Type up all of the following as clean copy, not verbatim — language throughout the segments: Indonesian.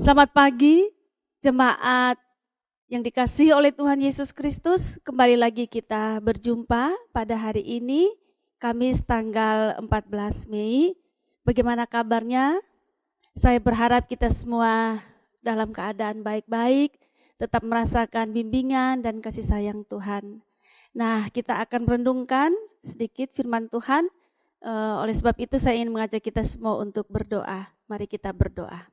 Selamat pagi, jemaat yang dikasihi oleh Tuhan Yesus Kristus. Kembali lagi kita berjumpa pada hari ini, Kamis tanggal 14 Mei. Bagaimana kabarnya? Saya berharap kita semua dalam keadaan baik-baik, tetap merasakan bimbingan dan kasih sayang Tuhan. Nah, kita akan merenungkan sedikit firman Tuhan. Oleh sebab itu saya ingin mengajak kita semua untuk berdoa. Mari kita berdoa.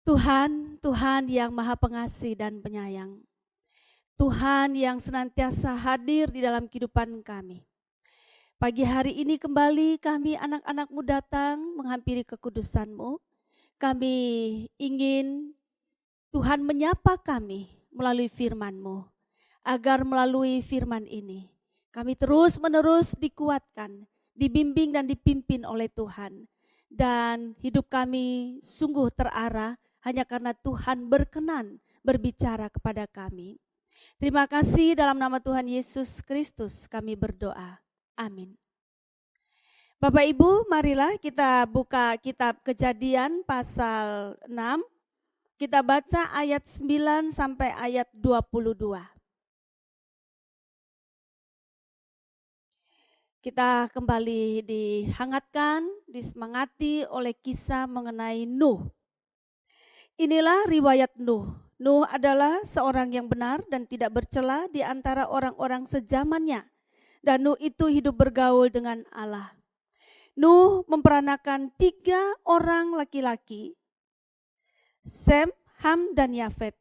Tuhan yang Maha Pengasih dan Penyayang. Tuhan yang senantiasa hadir di dalam kehidupan kami. Pagi hari ini kembali kami anak-anak-Mu datang menghampiri kekudusan-Mu. Kami ingin Tuhan menyapa kami melalui firman-Mu. Agar melalui firman ini kami terus-menerus dikuatkan, dibimbing dan dipimpin oleh Tuhan. Dan hidup kami sungguh terarah hanya karena Tuhan berkenan berbicara kepada kami. Terima kasih, dalam nama Tuhan Yesus Kristus kami berdoa. Amin. Bapak Ibu, marilah kita buka kitab Kejadian pasal 6. Kita baca ayat 9 sampai ayat 22. Kita kembali dihangatkan, disemangati oleh kisah mengenai Nuh. Inilah riwayat Nuh. Nuh adalah seorang yang benar dan tidak bercela di antara orang-orang sezamannya. Dan Nuh itu hidup bergaul dengan Allah. Nuh memperanakan 3 orang laki-laki, Sem, Ham, dan Yafet.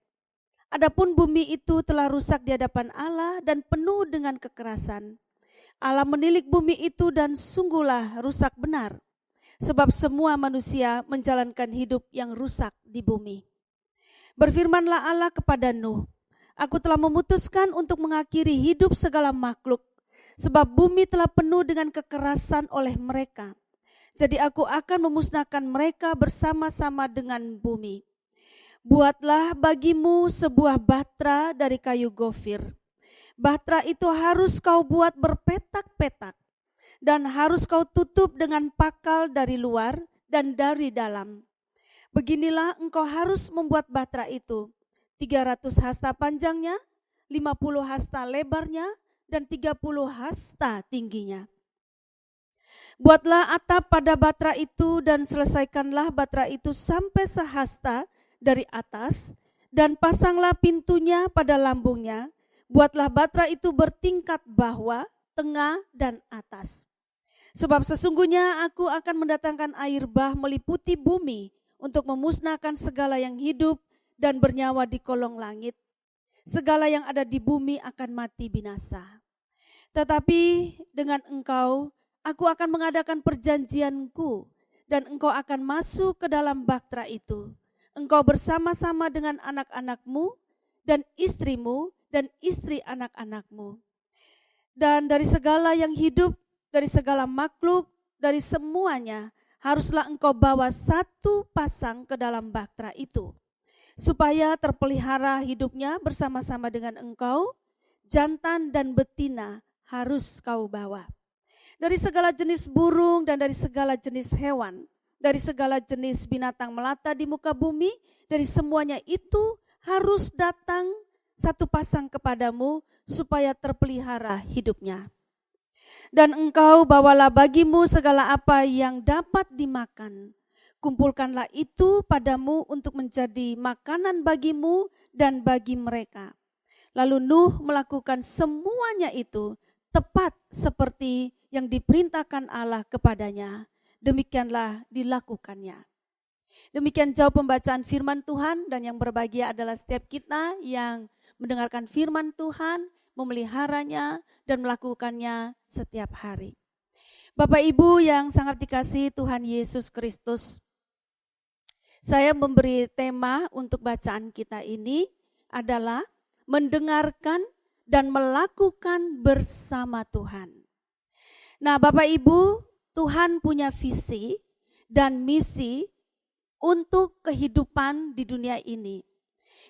Adapun bumi itu telah rusak di hadapan Allah dan penuh dengan kekerasan. Allah menilik bumi itu dan sungguhlah rusak benar. Sebab semua manusia menjalankan hidup yang rusak di bumi. Berfirmanlah Allah kepada Nuh, aku telah memutuskan untuk mengakhiri hidup segala makhluk, sebab bumi telah penuh dengan kekerasan oleh mereka. Jadi aku akan memusnahkan mereka bersama-sama dengan bumi. Buatlah bagimu sebuah batra dari kayu gofir. Batra itu harus kau buat berpetak-petak. Dan harus kau tutup dengan pakal dari luar dan dari dalam. Beginilah engkau harus membuat batra itu. 300 hasta panjangnya, 50 hasta lebarnya, dan 30 hasta tingginya. Buatlah atap pada batra itu dan selesaikanlah batra itu sampai sehasta dari atas. Dan pasanglah pintunya pada lambungnya. Buatlah batra itu bertingkat bawah, tengah, dan atas. Sebab sesungguhnya aku akan mendatangkan air bah meliputi bumi untuk memusnahkan segala yang hidup dan bernyawa di kolong langit. Segala yang ada di bumi akan mati binasa. Tetapi dengan engkau, aku akan mengadakan perjanjianku dan engkau akan masuk ke dalam batra itu. Engkau bersama-sama dengan anak-anakmu dan istrimu dan istri anak-anakmu. Dan dari segala yang hidup, dari segala makhluk, dari semuanya, haruslah engkau bawa 1 pasang ke dalam batra itu, supaya terpelihara hidupnya bersama-sama dengan engkau. Jantan dan betina harus kau bawa. Dari segala jenis burung dan dari segala jenis hewan, dari segala jenis binatang melata di muka bumi, dari semuanya itu harus datang 1 pasang kepadamu, supaya terpelihara hidupnya. Dan engkau bawalah bagimu segala apa yang dapat dimakan. Kumpulkanlah itu padamu untuk menjadi makanan bagimu dan bagi mereka. Lalu Nuh melakukan semuanya itu tepat seperti yang diperintahkan Allah kepadanya. Demikianlah dilakukannya. Demikian jauh pembacaan firman Tuhan, dan yang berbahagia adalah setiap kita yang mendengarkan firman Tuhan, memeliharanya dan melakukannya setiap hari. Bapak Ibu yang sangat dikasihi Tuhan Yesus Kristus, saya memberi tema untuk bacaan kita ini adalah mendengarkan dan melakukan bersama Tuhan. Nah, Bapak Ibu, Tuhan punya visi dan misi untuk kehidupan di dunia ini.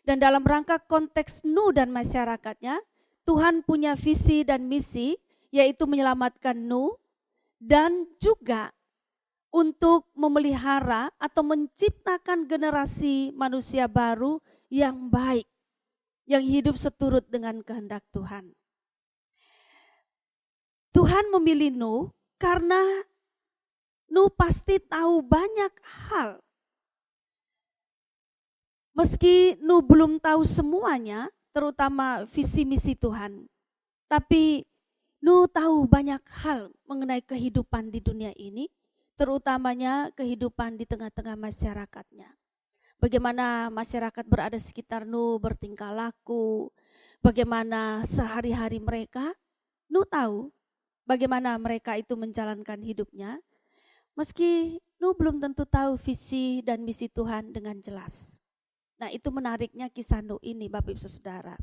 Dan dalam rangka konteks Nuh dan masyarakatnya, Tuhan punya visi dan misi, yaitu menyelamatkan Nuh dan juga untuk memelihara atau menciptakan generasi manusia baru yang baik, yang hidup seturut dengan kehendak Tuhan. Tuhan memilih Nuh karena Nuh pasti tahu banyak hal. Meski Nuh belum tahu semuanya, terutama visi misi Tuhan, tapi Nuh tahu banyak hal mengenai kehidupan di dunia ini, terutamanya kehidupan di tengah-tengah masyarakatnya. Bagaimana masyarakat berada sekitar Nuh bertingkah laku, bagaimana sehari-hari mereka, Nuh tahu bagaimana mereka itu menjalankan hidupnya, meski Nuh belum tentu tahu visi dan misi Tuhan dengan jelas. Nah, itu menariknya kisah Nuh ini, Bapak Ibu Saudara.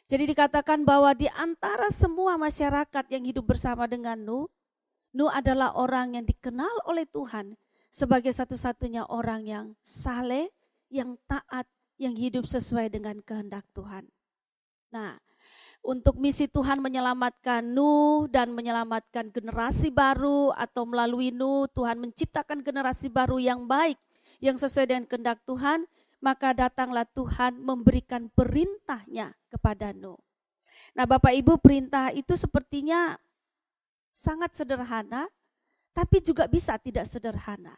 Jadi dikatakan bahwa di antara semua masyarakat yang hidup bersama dengan Nuh, Nuh adalah orang yang dikenal oleh Tuhan sebagai satu-satunya orang yang saleh, yang taat, yang hidup sesuai dengan kehendak Tuhan. Nah, untuk misi Tuhan menyelamatkan Nuh dan menyelamatkan generasi baru, atau melalui Nuh Tuhan menciptakan generasi baru yang baik, yang sesuai dengan kehendak Tuhan, maka datanglah Tuhan memberikan perintahnya kepada Nuh. Nah, Bapak Ibu, perintah itu sepertinya sangat sederhana, tapi juga bisa tidak sederhana.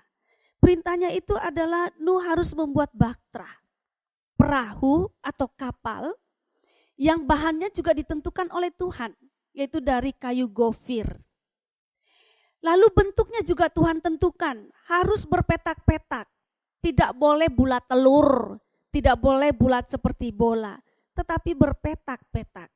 Perintahnya itu adalah Nuh harus membuat bahtera, perahu atau kapal yang bahannya juga ditentukan oleh Tuhan, yaitu dari kayu gofir. Lalu bentuknya juga Tuhan tentukan, harus berpetak-petak. Tidak boleh bulat telur, tidak boleh bulat seperti bola, tetapi berpetak-petak.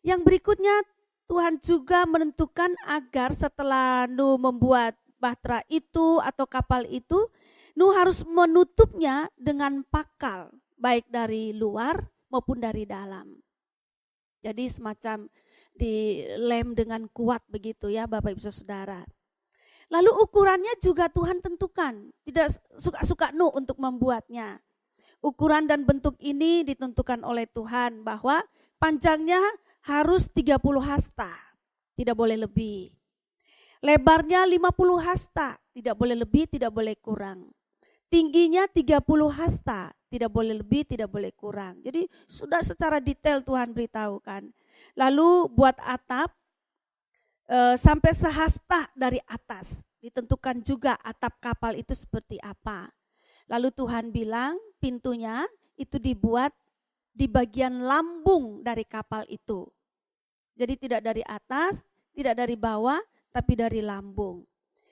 Yang berikutnya Tuhan juga menentukan agar setelah Nuh membuat bahtera itu atau kapal itu, Nuh harus menutupnya dengan pakal, baik dari luar maupun dari dalam. Jadi semacam dilem dengan kuat begitu ya Bapak Ibu Saudara. Lalu ukurannya juga Tuhan tentukan, tidak suka-suka Nuh untuk membuatnya. Ukuran dan bentuk ini ditentukan oleh Tuhan bahwa panjangnya harus 30 hasta, tidak boleh lebih. Lebarnya 50 hasta, tidak boleh lebih, tidak boleh kurang. Tingginya 30 hasta, tidak boleh lebih, tidak boleh kurang. Jadi sudah secara detail Tuhan beritahukan. Lalu buat atap, sampai sehasta dari atas. Ditentukan juga atap kapal itu seperti apa. Lalu Tuhan bilang pintunya itu dibuat di bagian lambung dari kapal itu. Jadi tidak dari atas, tidak dari bawah, tapi dari lambung.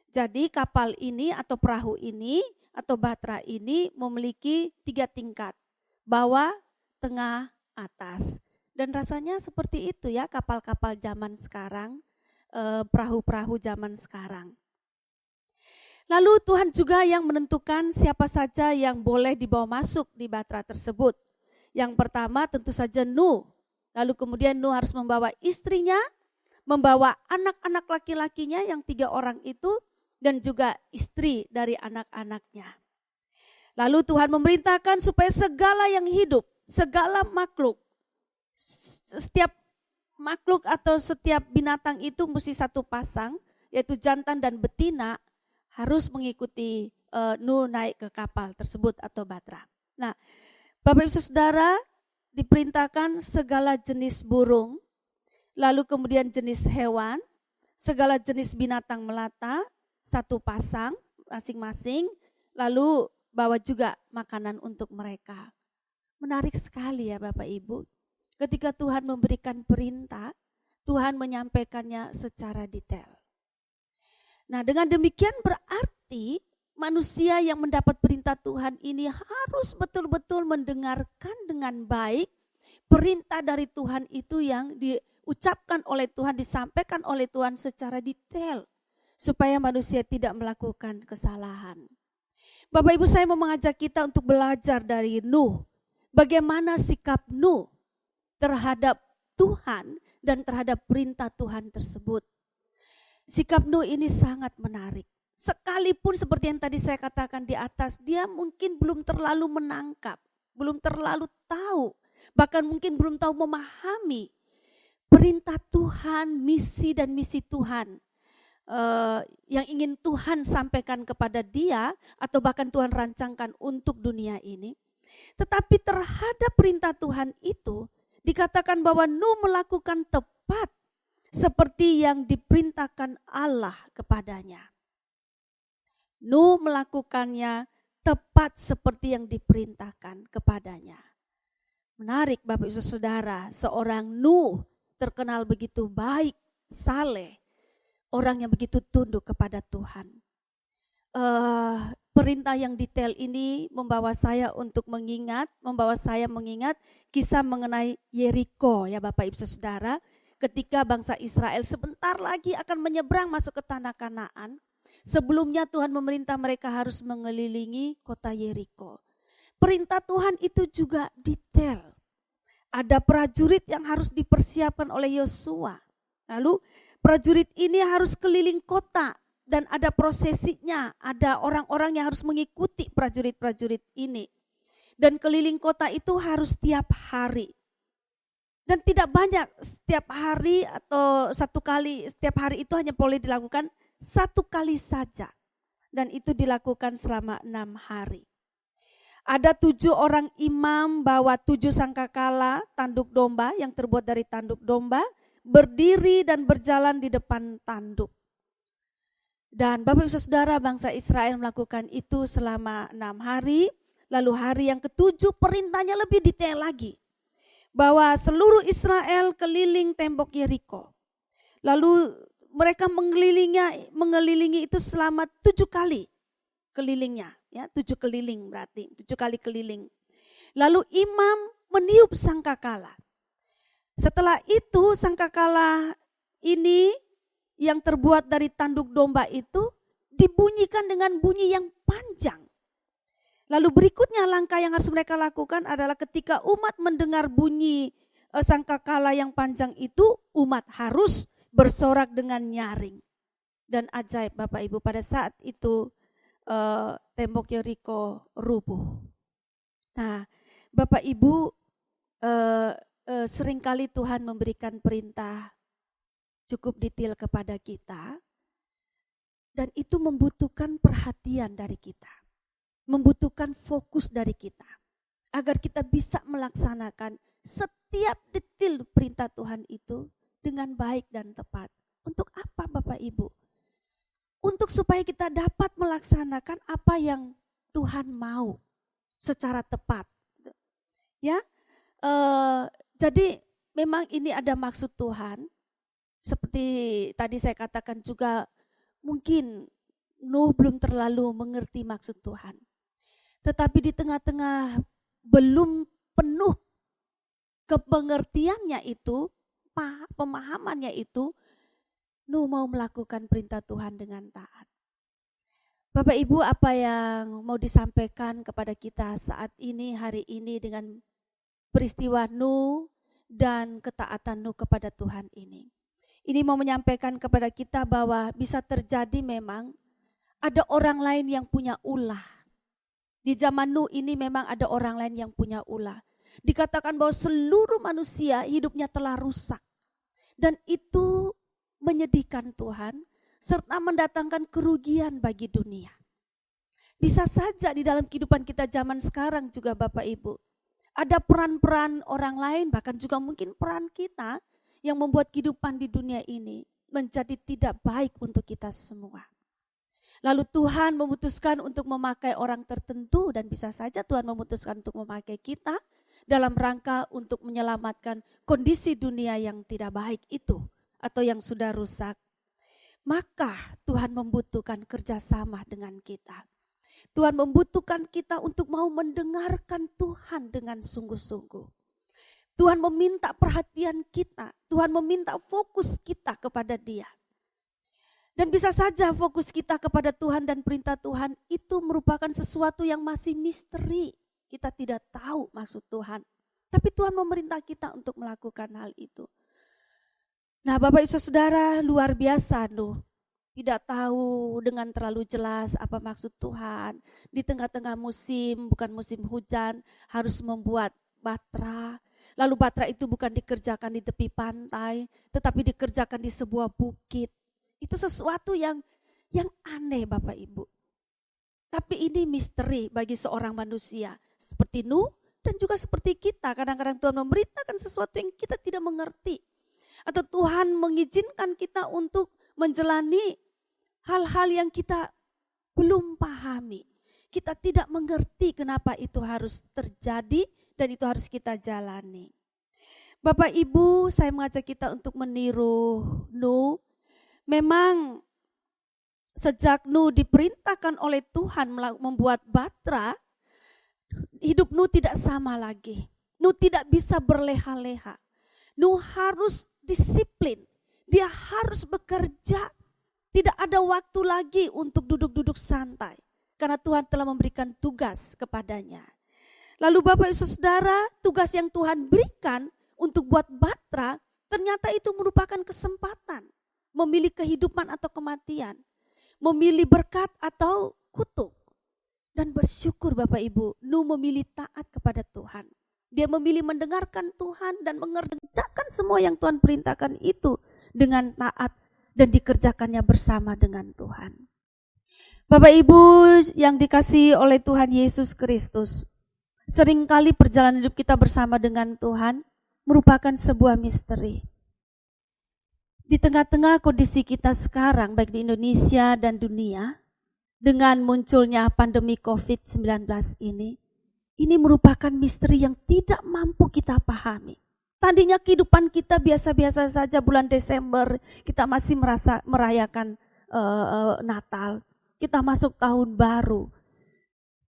Jadi kapal ini atau perahu ini atau bahtera ini memiliki 3 tingkat. Bawah, tengah, atas. Dan rasanya seperti itu ya kapal-kapal zaman sekarang. Perahu-perahu zaman sekarang. Lalu Tuhan juga yang menentukan siapa saja yang boleh dibawa masuk di bahtera tersebut. Yang pertama tentu saja Nuh. Lalu kemudian Nuh harus membawa istrinya, membawa anak-anak laki-lakinya yang 3 orang itu, dan juga istri dari anak-anaknya. Lalu Tuhan memerintahkan supaya segala yang hidup, segala makhluk, setiap makhluk atau setiap binatang itu mesti satu pasang, yaitu jantan dan betina, harus mengikuti Nuh naik ke kapal tersebut atau bahtera. Nah, Bapak Ibu Saudara, diperintahkan segala jenis burung, lalu kemudian jenis hewan, segala jenis binatang melata, satu pasang masing-masing, lalu bawa juga makanan untuk mereka. Menarik sekali ya Bapak Ibu. Ketika Tuhan memberikan perintah, Tuhan menyampaikannya secara detail. Nah, dengan demikian berarti manusia yang mendapat perintah Tuhan ini harus betul-betul mendengarkan dengan baik perintah dari Tuhan itu yang diucapkan oleh Tuhan, disampaikan oleh Tuhan secara detail, supaya manusia tidak melakukan kesalahan. Bapak Ibu, saya mau mengajak kita untuk belajar dari Nuh. Bagaimana sikap Nuh terhadap Tuhan dan terhadap perintah Tuhan tersebut. Sikap Nuh ini sangat menarik. Sekalipun seperti yang tadi saya katakan di atas, dia mungkin belum terlalu menangkap, belum terlalu tahu, bahkan mungkin belum tahu memahami perintah Tuhan, misi dan misi Tuhan yang ingin Tuhan sampaikan kepada dia atau bahkan Tuhan rancangkan untuk dunia ini. Tetapi terhadap perintah Tuhan itu dikatakan bahwa Nuh melakukan tepat seperti yang diperintahkan Allah kepadanya. Nuh melakukannya tepat seperti yang diperintahkan kepadanya. Menarik Bapak Ibu Saudara, seorang Nuh terkenal begitu baik, saleh, orang yang begitu tunduk kepada Tuhan. Perintah yang detail ini membawa saya mengingat kisah mengenai Yeriko ya Bapak Ibu Saudara. Ketika bangsa Israel sebentar lagi akan menyeberang masuk ke tanah Kanaan, sebelumnya Tuhan memerintah mereka harus mengelilingi kota Yeriko. Perintah Tuhan itu juga detail. Ada prajurit yang harus dipersiapkan oleh Yosua. Lalu prajurit ini harus keliling kota dan ada prosesinya, ada orang-orang yang harus mengikuti prajurit-prajurit ini. Dan keliling kota itu harus tiap hari. Dan tidak banyak, setiap hari atau satu kali, setiap hari itu hanya boleh dilakukan satu kali saja. Dan itu dilakukan selama 6 hari. Ada 7 orang imam bawa 7 sangkakala tanduk domba yang terbuat dari tanduk domba, berdiri dan berjalan di depan tanduk. Dan Bapak Ibu Saudara, bangsa Israel melakukan itu selama 6 hari. Lalu hari yang ke-7 perintahnya lebih detail lagi. Bahwa seluruh Israel keliling tembok Yeriko. Lalu mereka mengelilingi itu selama 7 kali kelilingnya. Ya, 7 keliling berarti, 7 kali keliling. Lalu imam meniup sangkakala. Setelah itu sangkakala ini yang terbuat dari tanduk domba itu dibunyikan dengan bunyi yang panjang. Lalu berikutnya langkah yang harus mereka lakukan adalah ketika umat mendengar bunyi sangkakala yang panjang itu, umat harus bersorak dengan nyaring. Dan ajaib Bapak Ibu, pada saat itu tembok Yeriko rubuh. Nah, Bapak Ibu, seringkali Tuhan memberikan perintah cukup detail kepada kita, dan itu membutuhkan perhatian dari kita, membutuhkan fokus dari kita, agar kita bisa melaksanakan setiap detail perintah Tuhan itu dengan baik dan tepat. Untuk apa Bapak Ibu? Untuk supaya kita dapat melaksanakan apa yang Tuhan mau secara tepat. Ya, jadi memang ini ada maksud Tuhan. Seperti tadi saya katakan juga, mungkin Nuh belum terlalu mengerti maksud Tuhan. Tetapi di tengah-tengah belum penuh kepengertiannya itu, pemahamannya itu, Nuh mau melakukan perintah Tuhan dengan taat. Bapak Ibu, apa yang mau disampaikan kepada kita saat ini, hari ini dengan peristiwa Nuh dan ketaatan Nuh kepada Tuhan ini? Ini mau menyampaikan kepada kita bahwa bisa terjadi memang ada orang lain yang punya ulah. Di zaman Nuh ini memang ada orang lain yang punya ulah. Dikatakan bahwa seluruh manusia hidupnya telah rusak. Dan itu menyedihkan Tuhan serta mendatangkan kerugian bagi dunia. Bisa saja di dalam kehidupan kita zaman sekarang juga Bapak Ibu, ada peran-peran orang lain, bahkan juga mungkin peran kita yang membuat kehidupan di dunia ini menjadi tidak baik untuk kita semua. Lalu Tuhan memutuskan untuk memakai orang tertentu, dan bisa saja Tuhan memutuskan untuk memakai kita dalam rangka untuk menyelamatkan kondisi dunia yang tidak baik itu atau yang sudah rusak. Maka Tuhan membutuhkan kerjasama dengan kita. Tuhan membutuhkan kita untuk mau mendengarkan Tuhan dengan sungguh-sungguh. Tuhan meminta perhatian kita, Tuhan meminta fokus kita kepada Dia. Dan bisa saja fokus kita kepada Tuhan dan perintah Tuhan itu merupakan sesuatu yang masih misteri. Kita tidak tahu maksud Tuhan. Tapi Tuhan memerintah kita untuk melakukan hal itu. Nah Bapak Ibu Saudara, luar biasa Nuh. Tidak tahu dengan terlalu jelas apa maksud Tuhan. Di tengah-tengah musim, bukan musim hujan, harus membuat batra. Lalu batra itu bukan dikerjakan di tepi pantai, tetapi dikerjakan di sebuah bukit. Itu sesuatu yang aneh Bapak Ibu. Tapi ini misteri bagi seorang manusia. Seperti Nuh dan juga seperti kita. Kadang-kadang Tuhan memberitakan sesuatu yang kita tidak mengerti. Atau Tuhan mengizinkan kita untuk menjalani hal-hal yang kita belum pahami. Kita tidak mengerti kenapa itu harus terjadi dan itu harus kita jalani. Bapak Ibu, saya mengajak kita untuk meniru Nuh. Memang sejak Nuh diperintahkan oleh Tuhan membuat batra, hidup Nuh tidak sama lagi. Nuh tidak bisa berleha-leha. Nuh harus disiplin. Dia harus bekerja. Tidak ada waktu lagi untuk duduk-duduk santai. Karena Tuhan telah memberikan tugas kepadanya. Lalu Bapak Ibu Saudara, tugas yang Tuhan berikan untuk buat batra, ternyata itu merupakan kesempatan. Memilih kehidupan atau kematian. Memilih berkat atau kutuk. Dan bersyukur Bapak Ibu, Nuh memilih taat kepada Tuhan. Dia memilih mendengarkan Tuhan dan mengerjakan semua yang Tuhan perintahkan itu dengan taat dan dikerjakannya bersama dengan Tuhan. Bapak Ibu yang dikasihi oleh Tuhan Yesus Kristus, seringkali perjalanan hidup kita bersama dengan Tuhan merupakan sebuah misteri. Di tengah-tengah kondisi kita sekarang, baik di Indonesia dan dunia, dengan munculnya pandemi COVID-19 ini merupakan misteri yang tidak mampu kita pahami. Tadinya kehidupan kita biasa-biasa saja, bulan Desember kita masih merayakan Natal, kita masuk tahun baru.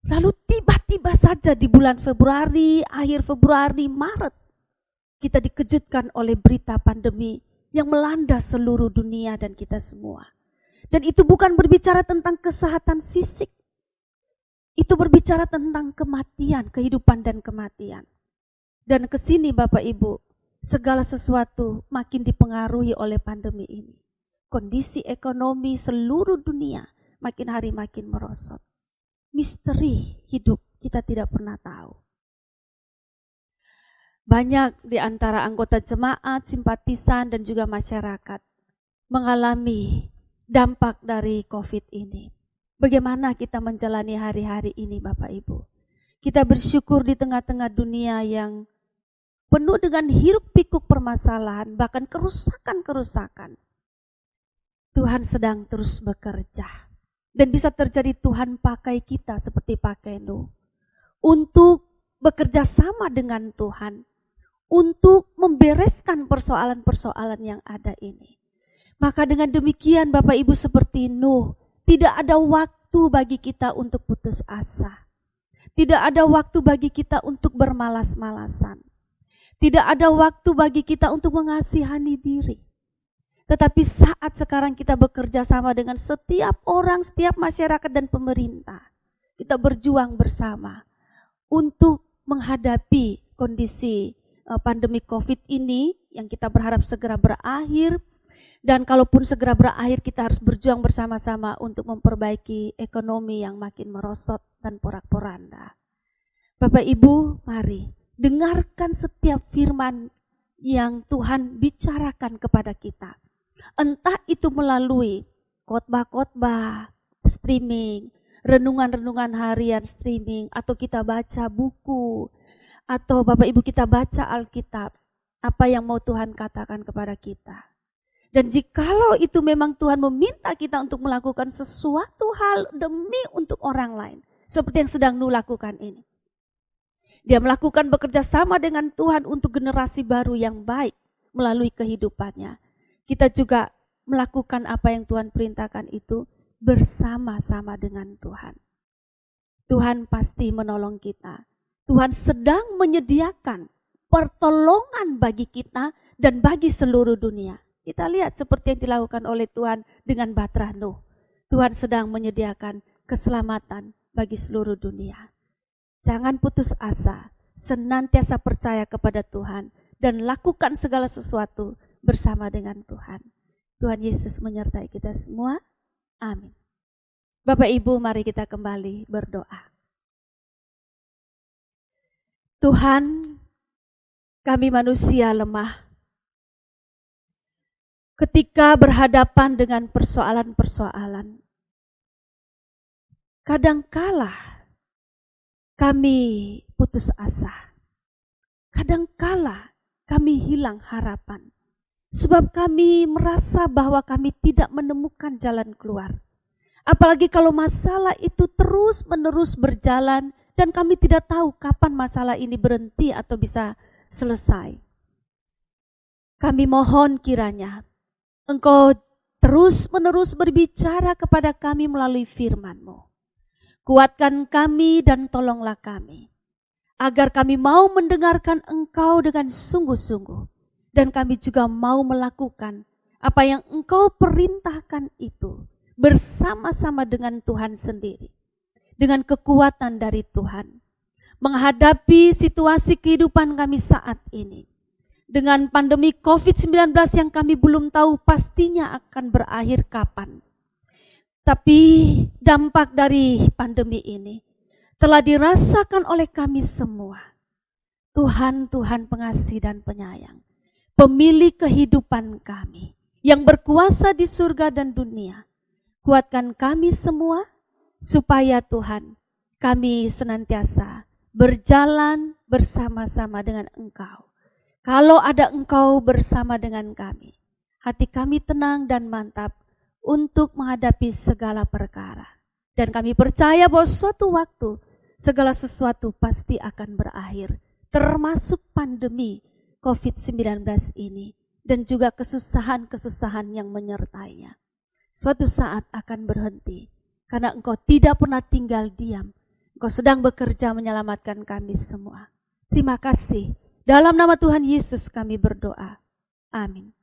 Lalu tiba-tiba saja di bulan Februari, akhir Februari, Maret, kita dikejutkan oleh berita pandemi yang melanda seluruh dunia dan kita semua. Dan itu bukan berbicara tentang kesehatan fisik. Itu berbicara tentang kematian, kehidupan dan kematian. Dan kesini Bapak Ibu, segala sesuatu makin dipengaruhi oleh pandemi ini. Kondisi ekonomi seluruh dunia makin hari makin merosot. Misteri hidup kita tidak pernah tahu. Banyak di antara anggota jemaat, simpatisan dan juga masyarakat mengalami dampak dari COVID ini. Bagaimana kita menjalani hari-hari ini Bapak Ibu? Kita bersyukur di tengah-tengah dunia yang penuh dengan hiruk pikuk permasalahan, bahkan kerusakan-kerusakan. Tuhan sedang terus bekerja. Dan bisa terjadi Tuhan pakai kita seperti pakai Nuh. Untuk bekerja sama dengan Tuhan. Untuk membereskan persoalan-persoalan yang ada ini. Maka dengan demikian Bapak Ibu seperti Nuh, tidak ada waktu bagi kita untuk putus asa. Tidak ada waktu bagi kita untuk bermalas-malasan. Tidak ada waktu bagi kita untuk mengasihani diri. Tetapi saat sekarang kita bekerja sama dengan setiap orang, setiap masyarakat dan pemerintah. Kita berjuang bersama untuk menghadapi kondisi pandemi COVID ini yang kita berharap segera berakhir. Dan kalaupun segera berakhir kita harus berjuang bersama-sama untuk memperbaiki ekonomi yang makin merosot dan porak-poranda. Bapak Ibu, mari dengarkan setiap firman yang Tuhan bicarakan kepada kita. Entah itu melalui khotbah-khotbah, streaming, renungan-renungan harian streaming, atau kita baca buku, atau Bapak Ibu kita baca Alkitab, apa yang mau Tuhan katakan kepada kita. Dan jikalau itu memang Tuhan meminta kita untuk melakukan sesuatu hal demi untuk orang lain. Seperti yang sedang Nuh lakukan ini. Dia melakukan bekerja sama dengan Tuhan untuk generasi baru yang baik melalui kehidupannya. Kita juga melakukan apa yang Tuhan perintahkan itu bersama-sama dengan Tuhan. Tuhan pasti menolong kita. Tuhan sedang menyediakan pertolongan bagi kita dan bagi seluruh dunia. Kita lihat seperti yang dilakukan oleh Tuhan dengan batra Nuh. Tuhan sedang menyediakan keselamatan bagi seluruh dunia. Jangan putus asa, senantiasa percaya kepada Tuhan dan lakukan segala sesuatu bersama dengan Tuhan. Tuhan Yesus menyertai kita semua. Amin. Bapak Ibu, mari kita kembali berdoa. Tuhan, kami manusia lemah. ketika berhadapan dengan persoalan-persoalan, kadangkala kami putus asa. Kadangkala kami hilang harapan. Sebab kami merasa bahwa kami tidak menemukan jalan keluar. Apalagi kalau masalah itu terus-menerus berjalan dan kami tidak tahu kapan masalah ini berhenti atau bisa selesai. Kami mohon kiranya Engkau terus-menerus berbicara kepada kami melalui firman-Mu. Kuatkan kami dan tolonglah kami, agar kami mau mendengarkan Engkau dengan sungguh-sungguh. Dan kami juga mau melakukan apa yang Engkau perintahkan itu bersama-sama dengan Tuhan sendiri. Dengan kekuatan dari Tuhan. Menghadapi situasi kehidupan kami saat ini. Dengan pandemi COVID-19 yang kami belum tahu pastinya akan berakhir kapan. Tapi dampak dari pandemi ini telah dirasakan oleh kami semua. Tuhan pengasih dan penyayang. Pemilik kehidupan kami yang berkuasa di surga dan dunia. Kuatkan kami semua supaya Tuhan kami senantiasa berjalan bersama-sama dengan Engkau. Kalau ada Engkau bersama dengan kami, hati kami tenang dan mantap untuk menghadapi segala perkara. Dan kami percaya bahwa suatu waktu segala sesuatu pasti akan berakhir, termasuk pandemi COVID-19 ini dan juga kesusahan-kesusahan yang menyertainya. Suatu saat akan berhenti karena Engkau tidak pernah tinggal diam. Engkau sedang bekerja menyelamatkan kami semua. Terima kasih. Dalam nama Tuhan Yesus kami berdoa. Amin.